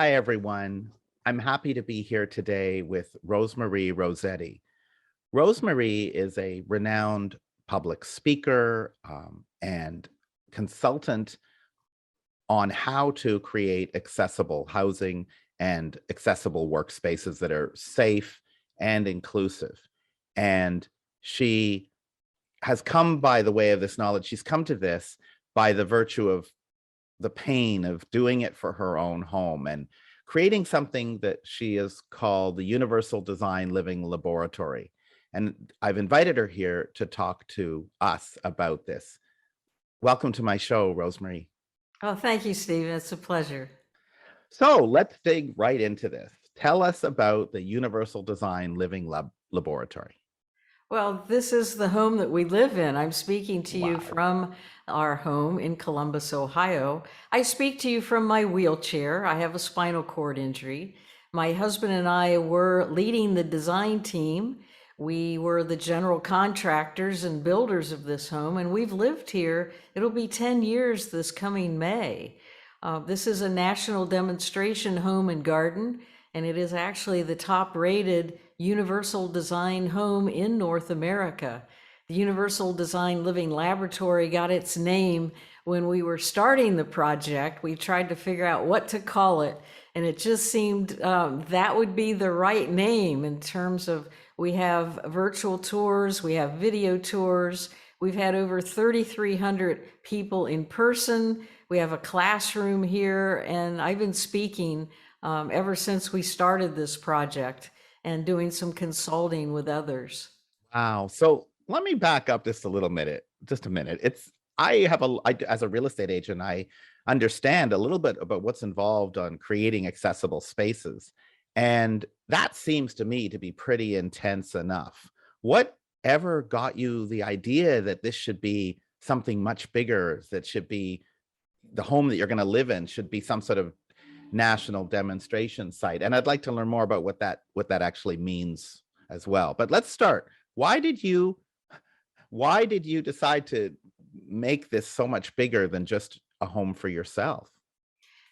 Hi, everyone. I'm happy to be here today with Rosemarie Rossetti. Rosemarie is a renowned public speaker and consultant on how to create accessible housing and accessible workspaces that are safe and inclusive. And she has come by the way of this knowledge. She's come to this by the virtue of the pain of doing it for her own home and creating something that she has called the Universal Design Living Laboratory. And I've invited her here to talk to us about this. Welcome to my show, Rosemarie. Oh, thank you, Stephen. It's a pleasure. So let's dig right into this. Tell us about the Universal Design Living Laboratory. Well, this is the home that we live in. I'm speaking to you Wow. from our home in Columbus, Ohio. I speak to you from my wheelchair. I have a spinal cord injury. My husband and I were leading the design team. We were the general contractors and builders of this home, and we've lived here. It'll be 10 years this coming May. This is a national demonstration home and garden, and it is actually the top rated universal design home in North America. The Universal Design Living Laboratory got its name when we were starting the project. We tried to figure out what to call it, and it just seemed that would be the right name in terms of we have virtual tours, we have video tours, we've had over 3,300 people in person, we have a classroom here, and I've been speaking ever since we started this project and doing some consulting with others. Wow. So let me back up just a little minute, just a minute. As a real estate agent, I understand a little bit about what's involved on creating accessible spaces. And that seems to me to be pretty intense enough. Whatever got you the idea that this should be something much bigger, that should be the home that you're going to live in, should be some sort of national demonstration site? And I'd like to learn more about what that actually means as well. But let's start. Why did you decide to make this so much bigger than just a home for yourself?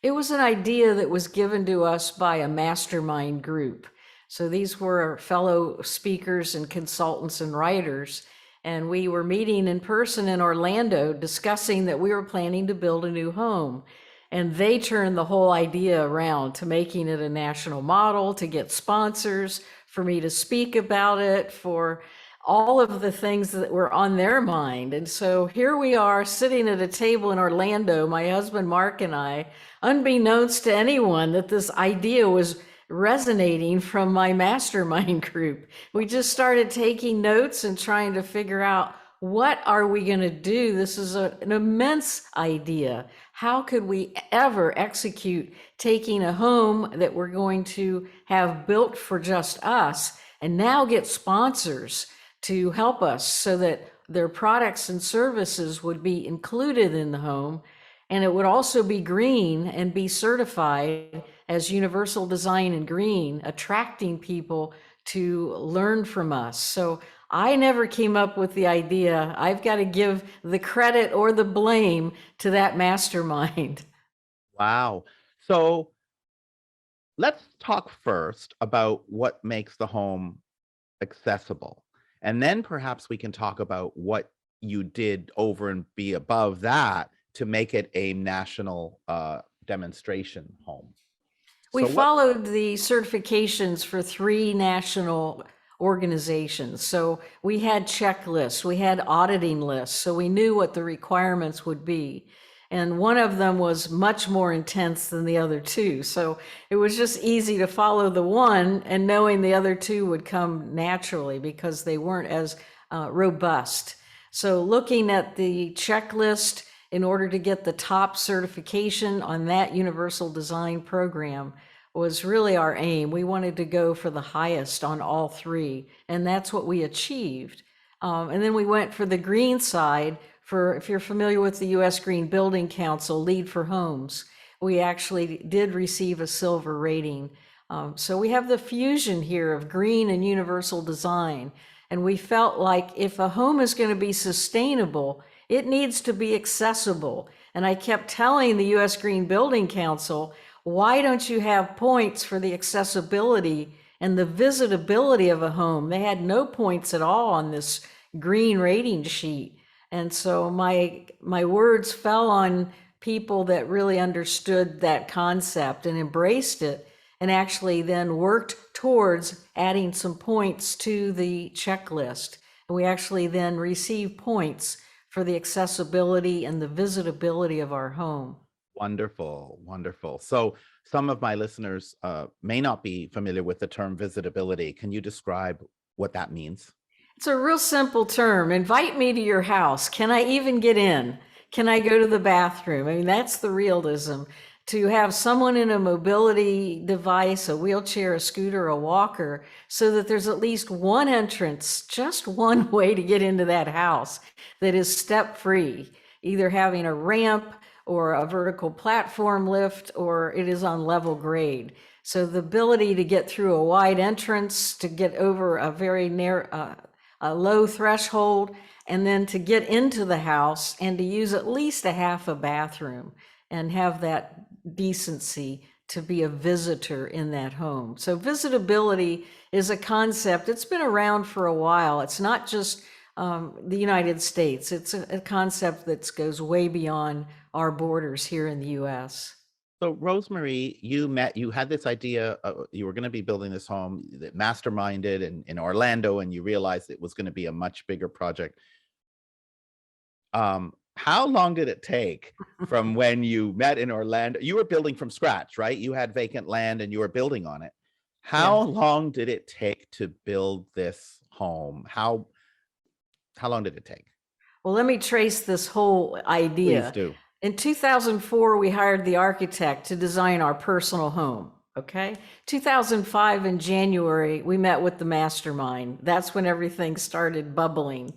It was an idea that was given to us by a mastermind group. So these were fellow speakers and consultants and writers, and we were meeting in person in Orlando discussing that we were planning to build a new home. And they turned the whole idea around to making it a national model, to get sponsors, for me to speak about it, for all of the things that were on their mind. And so here we are sitting at a table in Orlando, my husband Mark and I, unbeknownst to anyone that this idea was resonating from my mastermind group. We just started taking notes and trying to figure out, what are we going to do? This is an immense idea. How could we ever execute taking a home that we're going to have built for just us and now get sponsors to help us so that their products and services would be included in the home, and it would also be green and be certified as universal design and green, attracting people to learn from us. So I never came up with the idea. I've got to give the credit or the blame to that mastermind. Wow. So let's talk first about what makes the home accessible. And then perhaps we can talk about what you did over and be above that to make it a national demonstration home. We So followed the certifications for 3 national organizations. So we had checklists, we had auditing lists, so we knew what the requirements would be. And one of them was much more intense than the other 2. So it was just easy to follow the one and knowing the other 2 would come naturally because they weren't as robust. So looking at the checklist in order to get the top certification on that universal design program was really our aim. We wanted to go for the highest on all 3, and that's what we achieved. And then we went for the green side. For, if you're familiar with the U.S. Green Building Council, LEED for Homes, we actually did receive a silver rating. So we have the fusion here of green and universal design. And we felt like if a home is going to be sustainable, it needs to be accessible. And I kept telling the U.S. Green Building Council, why don't you have points for the accessibility and the visitability of a home? They had no points at all on this green rating sheet. And so my words fell on people that really understood that concept and embraced it, and actually then worked towards adding some points to the checklist. And we actually then received points for the accessibility and the visitability of our home. Wonderful, wonderful. So some of my listeners may not be familiar with the term visitability. Can you describe what that means? It's a real simple term. Invite me to your house. Can I even get in? Can I go to the bathroom? I mean, that's the realism. To have someone in a mobility device, a wheelchair, a scooter, a walker, so that there's at least one entrance, just one way to get into that house that is step free, either having a ramp or a vertical platform lift, or it is on level grade. So the ability to get through a wide entrance, to get over a very narrow, a low threshold, and then to get into the house and to use at least a half a bathroom and have that decency to be a visitor in that home. So visitability is a concept. It's been around for a while. It's not just the United States. It's a concept that goes way beyond our borders here in the US. So Rosemarie, you had this idea, you were going to be building this home that masterminded in Orlando, and you realized it was going to be a much bigger project. How long did it take from when you met in Orlando? You were building from scratch, right? You had vacant land and you were building on it. How Yes. long did it take to build this home? How long did it take? Well, let me trace this whole Please idea. do. In 2004, we hired the architect to design our personal home. Okay. 2005 in January, we met with the mastermind. That's when everything started bubbling.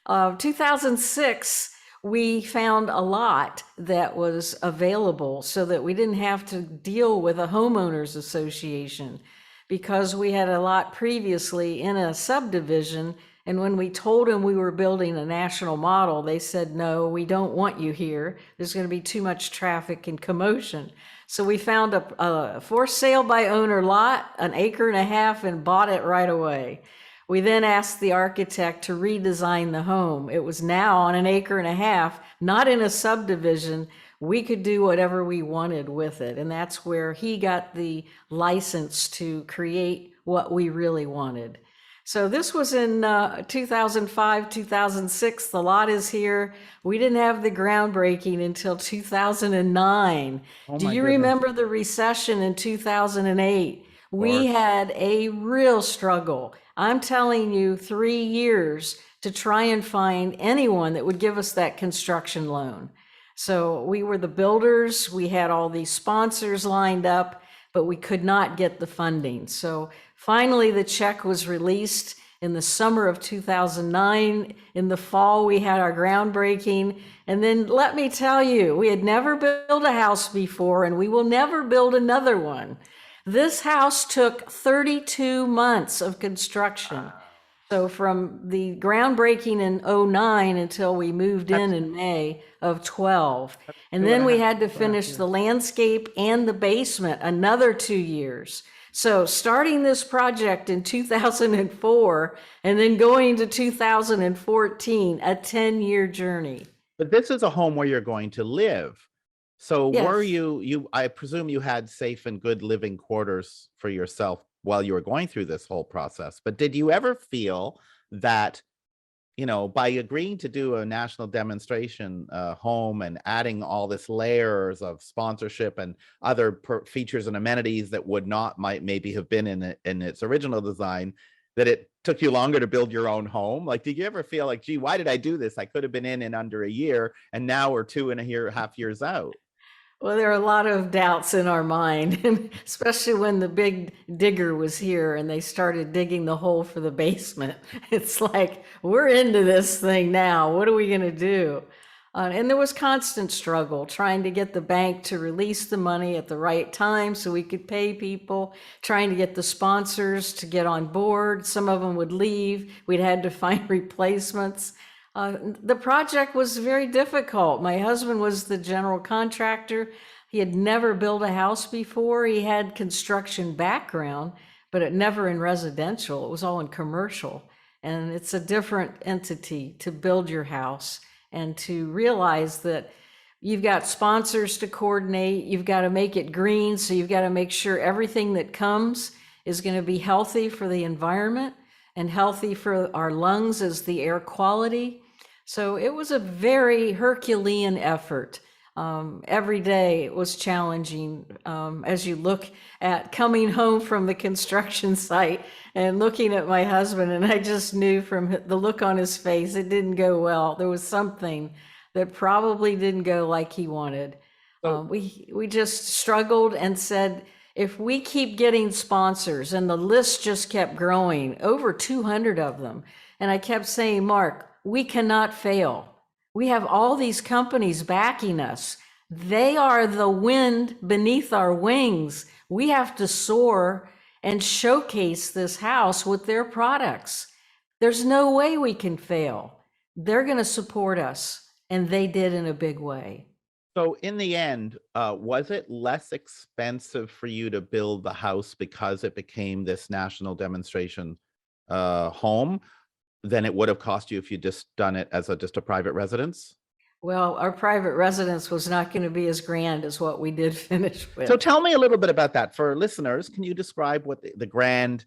2006, we found a lot that was available so that we didn't have to deal with a homeowners association, because we had a lot previously in a subdivision. And when we told them we were building a national model, they said, no, we don't want you here. There's going to be too much traffic and commotion. So we found a for sale by owner lot, an acre and a half, and bought it right away. We then asked the architect to redesign the home. It was now on an acre and a half, not in a subdivision. We could do whatever we wanted with it. And that's where he got the license to create what we really wanted. So this was in 2005, 2006. The lot is here. We didn't have the groundbreaking until 2009. Oh Do my you goodness. remember the recession in 2008? Of We course. had a real struggle. I'm telling you, 3 years to try and find anyone that would give us that construction loan. So we were the builders, we had all these sponsors lined up, but we could not get the funding. So finally, the check was released in the summer of 2009. In the fall, we had our groundbreaking. And then let me tell you, we had never built a house before, and we will never build another one. This house took 32 months of construction. So from the groundbreaking in '09 until we moved That's in May of 12. And two and then a we half, had to 2.5 finish years. the landscape and the basement another 2 years. So starting this project in 2004 and then going to 2014, a 10-year journey. But this is a home where you're going to live. So were Yes. you, I presume you had safe and good living quarters for yourself while you were going through this whole process. But did you ever feel that, by agreeing to do a national demonstration home and adding all this layers of sponsorship and other features and amenities that would not might maybe have been in its original design, that it took you longer to build your own home? Like, did you ever feel like, gee, why did I do this? I could have been in under a year, and now we're 2.5 years out. Well, there are a lot of doubts in our mind, and especially when the big digger was here and they started digging the hole for the basement. It's like, we're into this thing now. What are we going to do? And there was constant struggle trying to get the bank to release the money at the right time so we could pay people, trying to get the sponsors to get on board. Some of them would leave. We'd had to find replacements. The project was very difficult. My husband was the general contractor. He had never built a house before. He had construction background, but it never in residential. It was all in commercial. And it's a different entity to build your house and to realize that you've got sponsors to coordinate. You've got to make it green. So you've got to make sure everything that comes is going to be healthy for the environment and healthy for our lungs as the air quality. So it was a very Herculean effort. Every day was challenging as you look at coming home from the construction site and looking at my husband, and I just knew from the look on his face, it didn't go well. There was something that probably didn't go like he wanted. So, We just struggled and said, if we keep getting sponsors, and the list just kept growing, over 200 of them, and I kept saying, Mark, we cannot fail. We have all these companies backing us. They are the wind beneath our wings. We have to soar and showcase this house with their products. There's no way we can fail. They're going to support us, and they did in a big way. so in the end, was it less expensive for you to build the house because it became this national demonstration home than it would have cost you if you just done it as just a private residence? Well, our private residence was not going to be as grand as what we did finish with. So tell me a little bit about that for listeners. Can you describe what the grand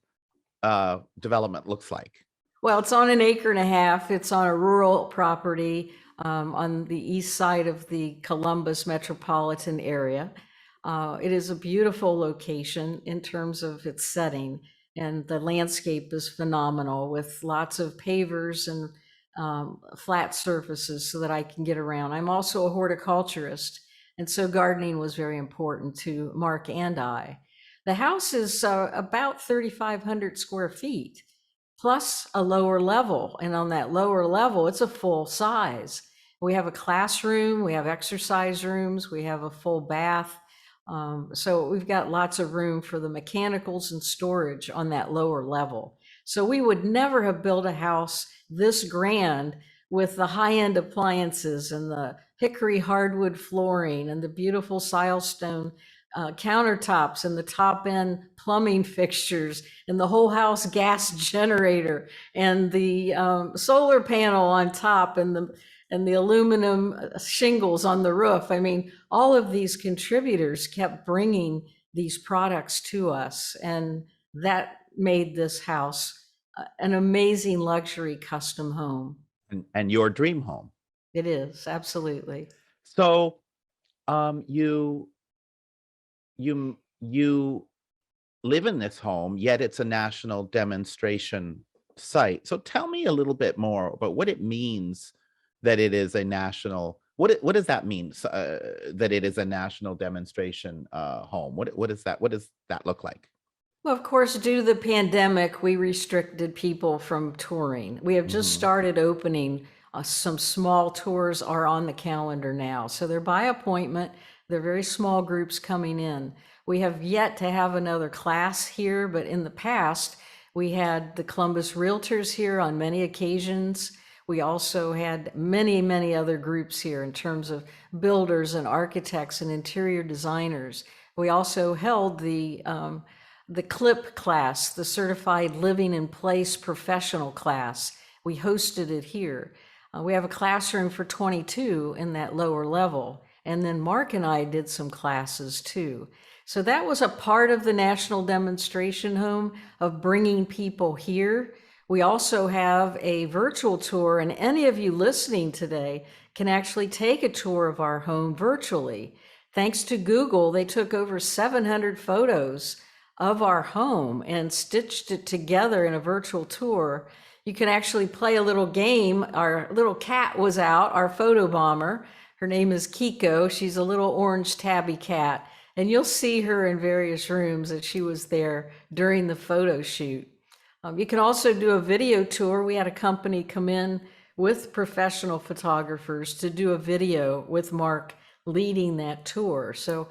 development looks like? Well, it's on an acre and a half. It's on a rural property on the east side of the Columbus metropolitan area. It is a beautiful location in terms of its setting, and the landscape is phenomenal with lots of pavers and flat surfaces so that I can get around. I'm also a horticulturist, and so gardening was very important to Mark and I. The house is about 3,500 square feet, plus a lower level. And on that lower level, it's a full size. We have a classroom, we have exercise rooms, we have a full bath. So we've got lots of room for the mechanicals and storage on that lower level. So we would never have built a house this grand with the high-end appliances and the hickory hardwood flooring and the beautiful silestone countertops and the top end plumbing fixtures and the whole house gas generator and the solar panel on top and the aluminum shingles on the roof. I mean, all of these contributors kept bringing these products to us, and that made this house an amazing luxury custom home. And your dream home. It is, absolutely. So you live in this home, yet it's a national demonstration site. So tell me a little bit more about what it means that it is a national. What does that mean? That it is a national demonstration home? What is that? What does that look like? Well, of course, due to the pandemic, we restricted people from touring. We have just started opening. Some small tours are on the calendar now. So they're by appointment. They're very small groups coming in. We have yet to have another class here, but in the past, we had the Columbus Realtors here on many occasions. We also had many, many other groups here in terms of builders and architects and interior designers. We also held the CLIP class, the Certified Living in Place Professional class. We hosted it here. We have a classroom for 22 in that lower level. And then Mark and I did some classes too. So that was a part of the National Demonstration Home of bringing people here. We also have a virtual tour, and any of you listening today can actually take a tour of our home virtually. Thanks to Google, they took over 700 photos of our home and stitched it together in a virtual tour. You can actually play a little game. Our little cat was out, our photo bomber. Her name is Kiko. She's a little orange tabby cat. And you'll see her in various rooms that she was there during the photo shoot. You can also do a video tour. We had a company come in with professional photographers to do a video with Mark leading that tour. So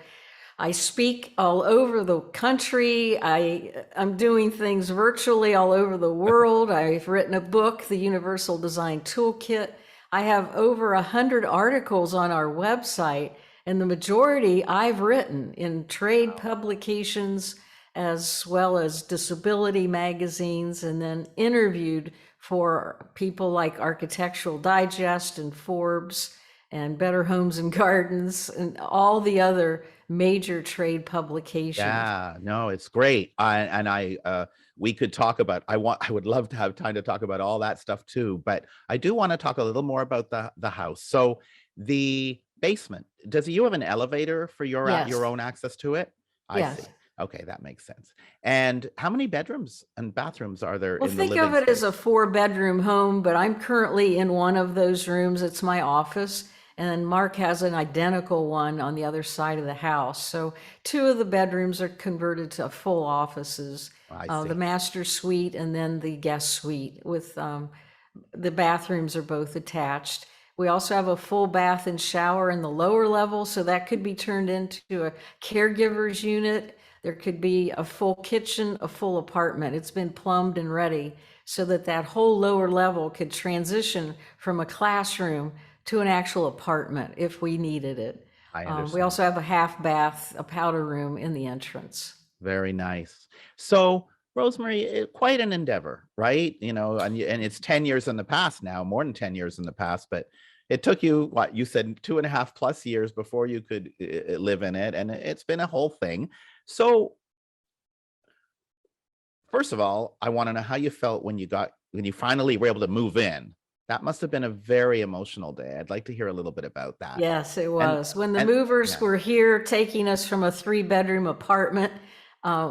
I speak all over the country. I'm doing things virtually all over the world. I've written a book, The Universal Design Toolkit. I have over 100 articles on our website, And the majority I've written in trade Wow. publications as well as disability magazines, and then interviewed for people like Architectural Digest and Forbes and Better Homes and Gardens and all the other major trade publications. Yeah, no, it's great. We could talk about, I would love to have time to talk about all that stuff too, but I do want to talk a little more about the house. So the basement, does you have an elevator for your Yes, own access to it? I yes. see. Okay, that makes sense. And how many bedrooms and bathrooms are there Well, in the think of living it as a space? 4-bedroom home, but I'm currently in one of those rooms. It's my office, and Mark has an identical one on the other side of the house. So 2 of the bedrooms are converted to full offices, I the see. master suite and then the guest suite with the bathrooms are both attached. We also have a full bath and shower in the lower level, so that could be turned into a caregiver's unit. There could be a full kitchen, a full apartment. It's been plumbed and ready so that that whole lower level could transition from a classroom to an actual apartment if we needed it. I We understand. also have a half bath, a powder room in the entrance. Very nice. So, Rosemary, quite an endeavor, right? And it's 10 years in the past now, more than 10 years in the past, but it took you, what you said, 2.5 plus years before you could live in it. And it's been a whole thing. So, first of all, I want to know how you felt when you finally were able to move in. That must have been a very emotional day. I'd like to hear a little bit about that. Yes, it And, was. When the and movers yeah, were here taking us from a 3-bedroom apartment,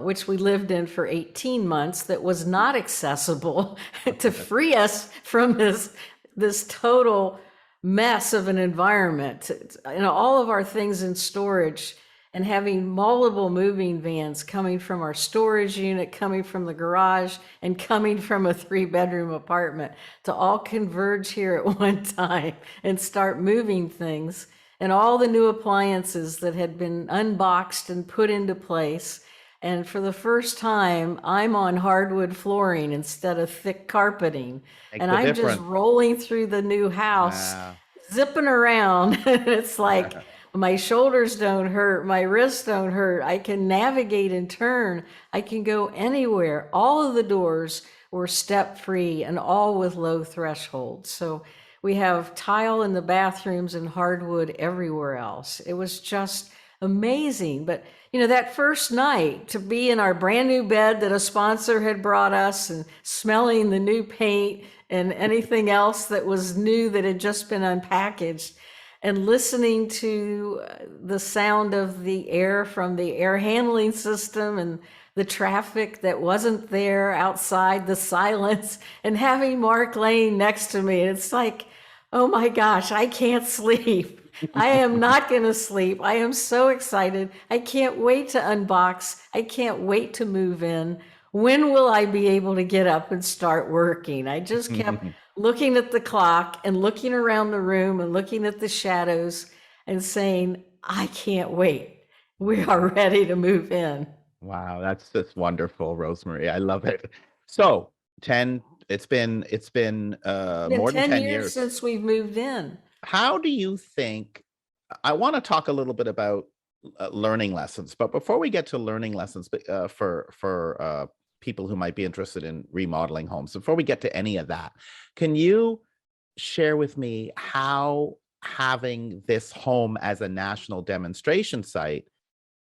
which we lived in for 18 months, that was not accessible to free us from this total mess of an environment. All of our things in storage and having multiple moving vans coming from our storage unit, coming from the garage, and coming from a 3-bedroom apartment to all converge here at one time and start moving things. And all the new appliances that had been unboxed and put into place. And for the first time, I'm on hardwood flooring instead of thick carpeting. makes And a I'm just difference. rolling through the new house, Wow. zipping around. It's like my shoulders don't hurt, my wrists don't hurt. I can navigate and turn. I can go anywhere. All of the doors were step free and all with low thresholds. So we have tile in the bathrooms and hardwood everywhere else. It was just amazing. But that first night to be in our brand new bed that a sponsor had brought us and smelling the new paint and anything else that was new that had just been unpackaged and listening to the sound of the air from the air handling system and the traffic that wasn't there outside, the silence, and having Mark laying next to me. It's like, oh my gosh, I can't sleep. I am not going to sleep. I am so excited. I can't wait to unbox. I can't wait to move in. When will I be able to get up and start working? I just kept looking at the clock and looking around the room and looking at the shadows and saying, I can't wait. We are Wow. ready to move in. Wow, that's just wonderful, Rosemary. I love it. So, 10, it's been It's been more than 10 10 years years. since we've moved in. How do you think I want to talk a little bit about learning lessons, but before we get to learning lessons for people who might be interested in remodeling homes, before we get to any of that, can you share with me how having this home as a national demonstration site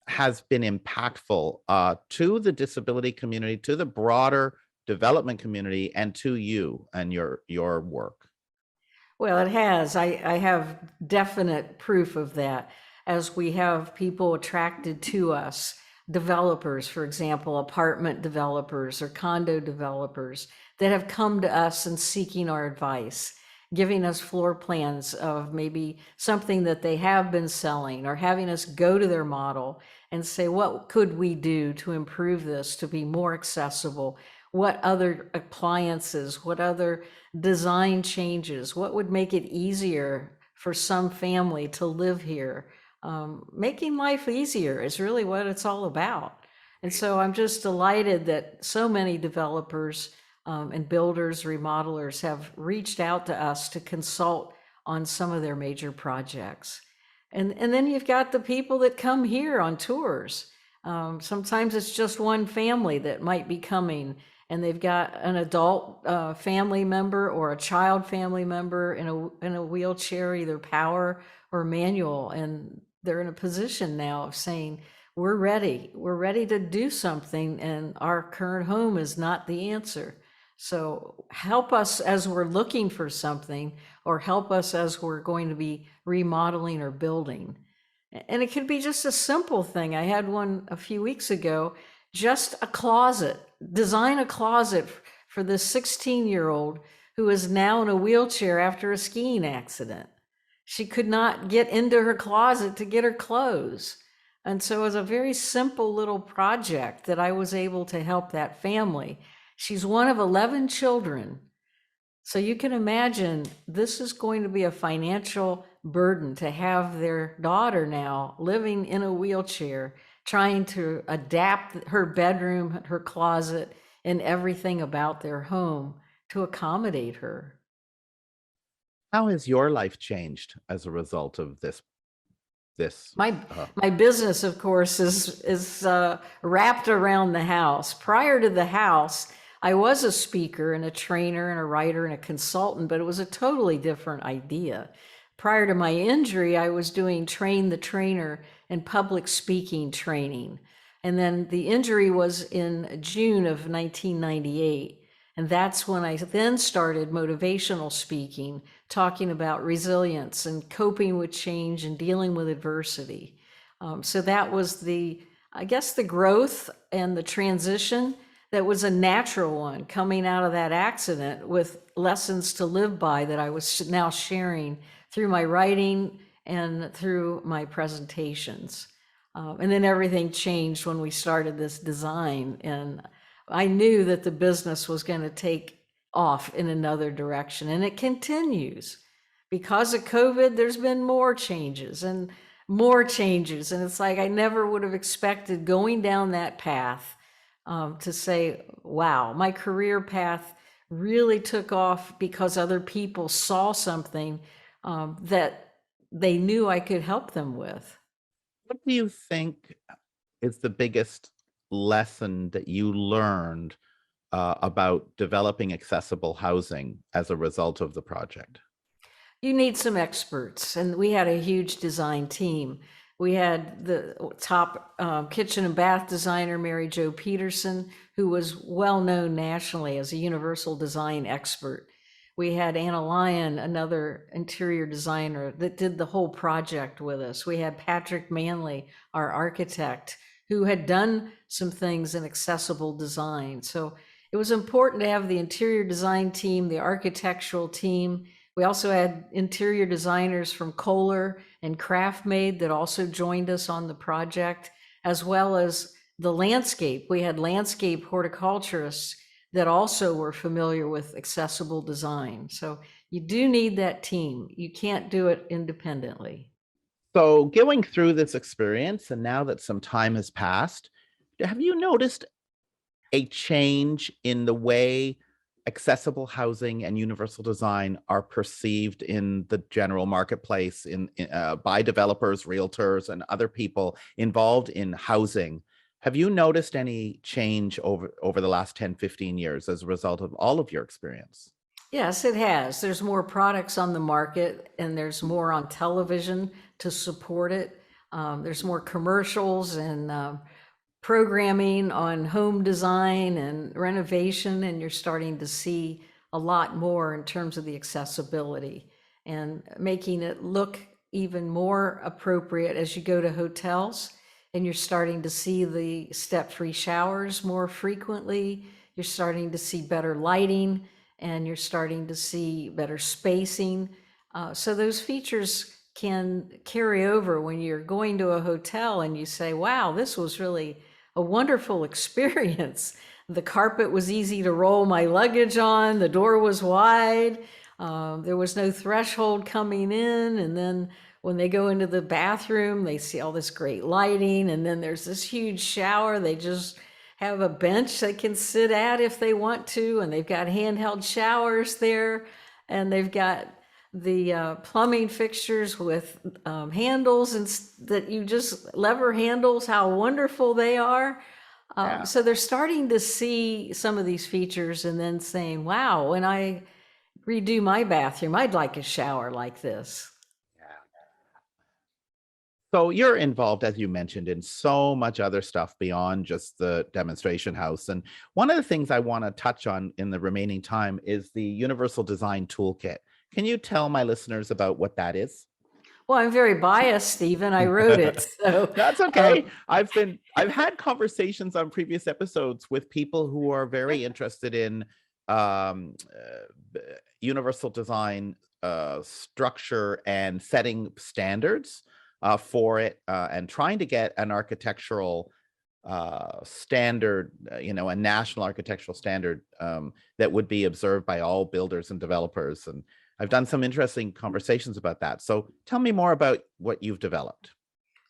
has been impactful to the disability community, to the broader development community, and to you and your work? Well, it has. I have definite proof of that as we have people attracted to us, developers, for example, apartment developers or condo developers that have come to us and seeking our advice, giving us floor plans of maybe something that they have been selling or having us go to their model and say, what could we do to improve this to be more accessible? What other appliances, what other design changes, what would make it easier for some family to live here? Making life easier is really what it's all about. And so I'm just delighted that so many developers and builders, remodelers have reached out to us to consult on some of their major projects. And then you've got the people that come here on tours. Sometimes it's just one family that might be coming, and they've got an adult family member or a child family member in a wheelchair, either power or manual, and they're in a position now of saying, we're ready to do something, and our current home is not the answer. So help us as we're looking for something, or help us as we're going to be remodeling or building. And it could be just a simple thing. I had one a few weeks ago, just a closet, design a closet for this 16-year-old who is now in a wheelchair after a skiing accident. She could not get into her closet to get her clothes. And so it was a very simple little project that I was able to help that family. She's one of 11 children. So you can imagine this is going to be a financial burden to have their daughter now living in a wheelchair, trying to adapt her bedroom, her closet, and everything about their home to accommodate her. How has your life changed as a result of this? My Uh, my business, of course, is wrapped around the house. Prior to the house, I was a speaker and a trainer and a writer and a consultant, but it was a totally different idea. Prior to my injury, I was doing train the trainer and public speaking training. And then the injury was in June of 1998. And that's when I then started motivational speaking, talking about resilience and coping with change and dealing with adversity. So that was I guess, the growth and the transition that was a natural one coming out of that accident, with lessons to live by that I was now sharing through my writing and through my presentations. And then everything changed when we started this design. And I knew that the business was going to take off in another direction, and it continues. Because of COVID, there's been more changes and more changes. And it's like I never would have expected going down that path, to say, wow, my career path really took off because other people saw something that they knew I could help them with. what do you think is the biggest lesson that you learned about developing accessible housing as a result of the project? You need some experts, and we had a huge design team. We had the top kitchen and bath designer, Mary Jo Peterson, who was well known nationally as a universal design expert. We had Anna Lyon, another interior designer that did the whole project with us. We had Patrick Manley, our architect, who had done some things in accessible design. So it was important to have the interior design team, the architectural team. We also had interior designers from Kohler and KraftMaid that also joined us on the project, as well as the landscape. We had landscape horticulturists that also were familiar with accessible design. So you do need that team. You can't do it independently. So, going through this experience, and now that some time has passed, have you noticed a change in the way accessible housing and universal design are perceived in the general marketplace by developers, realtors, and other people involved in housing? Have you noticed any change over the last 10, 15 years as a result of all of your experience? Yes, it has. There's more products on the market, and there's more on television to support it. There's more commercials and programming on home design and renovation, and you're starting to see a lot more in terms of the accessibility and making it look even more appropriate as you go to hotels, and you're starting to see the step-free showers more frequently. You're starting to see better lighting, and you're starting to see better spacing. So those features can carry over when you're going to a hotel and you say, wow, this was really a wonderful experience. The carpet was easy to roll my luggage on, the door was wide, there was no threshold coming in. And then when they go into the bathroom, they see all this great lighting, and then there's this huge shower. They just have a bench they can sit at if they want to, and they've got handheld showers there, and they've got the plumbing fixtures with handles and that you just lever handles, how wonderful they are. Yeah. So they're starting to see some of these features and then saying, wow, when I redo my bathroom, I'd like a shower like this. Yeah. So you're involved, as you mentioned, in so much other stuff beyond just the demonstration house. And one of the things I want to touch on in the remaining time is the Universal Design Toolkit. Can you tell my listeners about what that is? Well, I'm very biased, Stephen. I wrote it. So, That's okay. um, I've had conversations on previous episodes with people who are very interested in um, universal design structure and setting standards for it, and trying to get an architectural standard, a national architectural standard that would be observed by all builders and developers. And I've done some interesting conversations about that. So tell me more about what you've developed.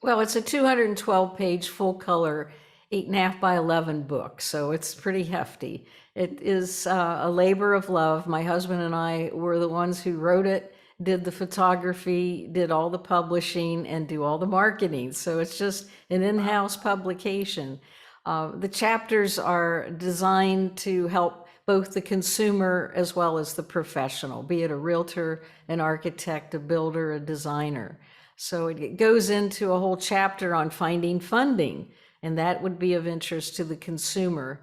well, it's a 212-page full color, 8.5 by 11 book, so it's pretty hefty. It is a labor of love. My husband and I were the ones who wrote it, did the photography, did all the publishing, and do all the marketing. So it's just an in-house publication. The chapters are designed to help both the consumer as well as the professional, be it a realtor, an architect, a builder, a designer. So it goes into a whole chapter on finding funding, and that would be of interest to the consumer.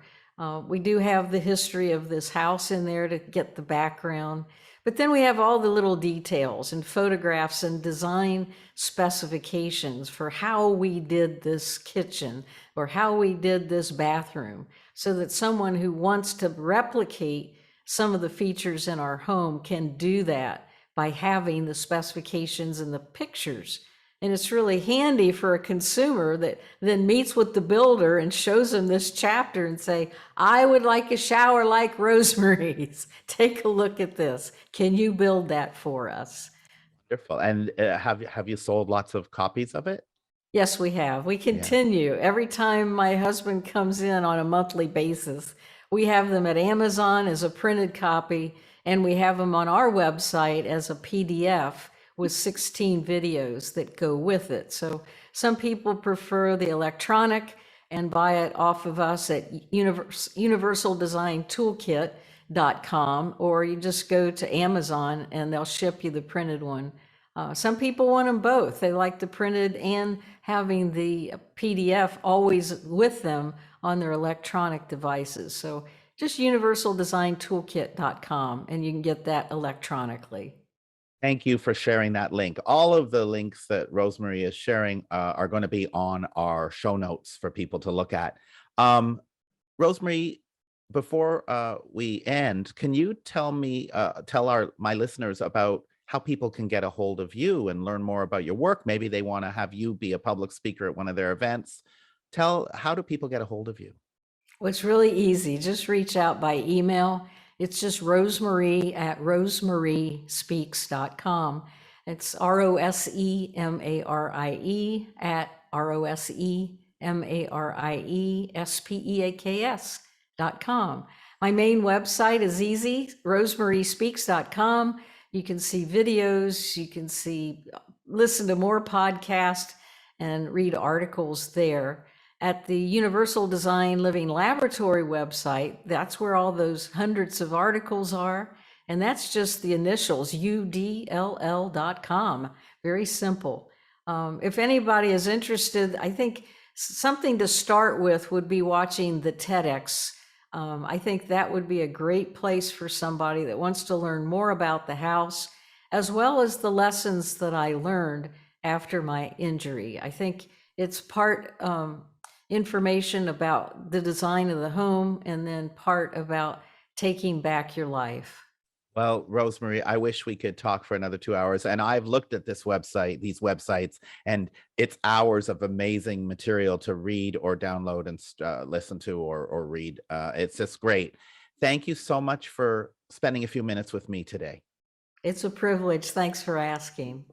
We do have the history of this house in there to get the background, but then we have all the little details and photographs and design specifications for how we did this kitchen or how we did this bathroom, so that someone who wants to replicate some of the features in our home can do that by having the specifications and the pictures. And it's really handy for a consumer that then meets with the builder and shows them this chapter and say, I would like a shower like Rosemary's. Take a look at this. Can you build that for us? Wonderful. And have you sold lots of copies of it? Yes, we have. We Yeah. continue. Every time my husband comes in on a monthly basis, we have them at Amazon as a printed copy, and we have them on our website as a PDF with 16 videos that go with it. So some people prefer the electronic and buy it off of us at universaldesigntoolkit.com, or you just go to Amazon and they'll ship you the printed one. Some people want them both. They like the printed and having the PDF always with them on their electronic devices. So just universaldesigntoolkit.com and you can get that electronically. Thank you for sharing that link. All of the links that Rosemarie is sharing are going to be on our show notes for people to look at. Rosemarie, before we end, can you tell my listeners about how people can get a hold of you and learn more about your work? Maybe they want to have you be a public speaker at one of their events. How do people get a hold of you? Well, it's really easy. Just reach out by email. It's just Rosemarie at rosemariespeaks.com. It's Rosemarie at rosemariespeaks.com. My main website is easy, rosemariespeaks.com. You can see videos, you can listen to more podcasts and read articles there. At the Universal Design Living Laboratory website, that's where all those hundreds of articles are. And that's just the initials, udll.com. Very simple. If anybody is interested, I think something to start with would be watching the TEDx. I think that would be a great place for somebody that wants to learn more about the house, as well as the lessons that I learned after my injury. I think it's part information about the design of the home and then part about taking back your life. Well, Rosemarie, I wish we could talk for another 2 hours. And I've looked at these websites, and it's hours of amazing material to read or download and listen to or read. It's just great. Thank you so much for spending a few minutes with me today. It's a privilege. Thanks for asking.